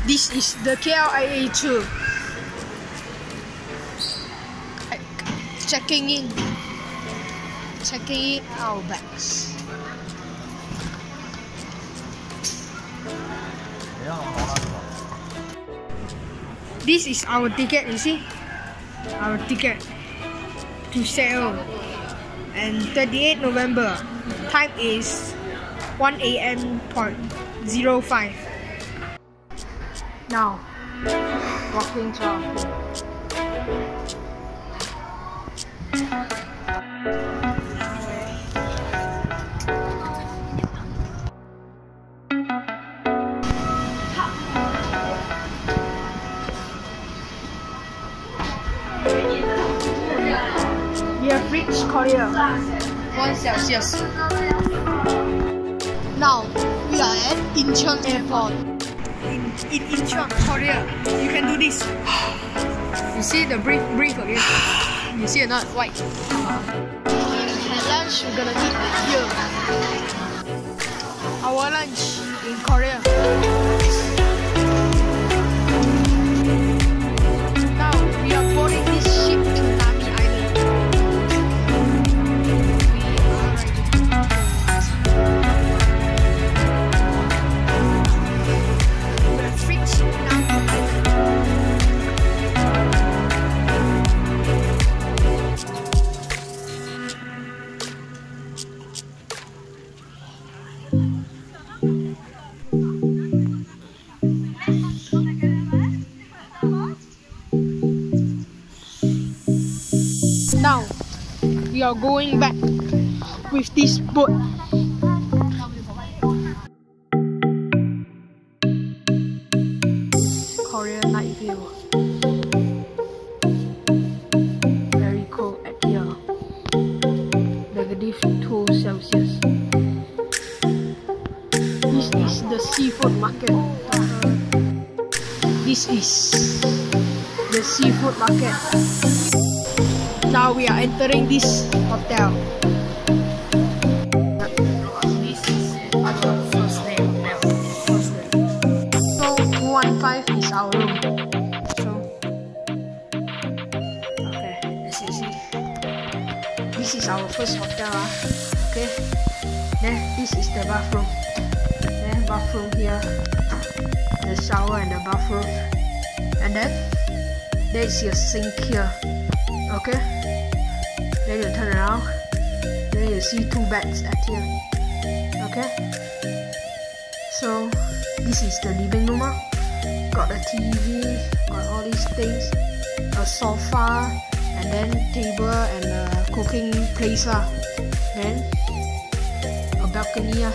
This is the KLIA 2. Checking in our bags. This is our ticket, you see? Our ticket to Seoul. And 28 November. Time is 1 AM.05. Now, walking to our home. We have reached Korea. 1 Celsius. Now we are at Incheon Airport. In Incheon, Korea. You can do this. You see the breathe again. You see or not? White. At lunch we're gonna eat here. Our lunch in Korea. Now we are boarding this ship to Nami Island. We have reached Nami Island. Now we are going back with this boat. Korean night view. Very cold at here. -2 Celsius. This is the seafood market. This is the seafood market. Now we are entering this hotel. This is our first day hotel. So 215 is our room. So okay, as you see, this is our first hotel. Okay. Then this is the bathroom. Then bathroom here, the shower and the bathroom, and then there is your sink here. Okay. Then you turn around, then you see 2 beds at here. Okay. So this is the living room. Got a TV, got all these things, a sofa, and then table and a cooking place. Then a balcony.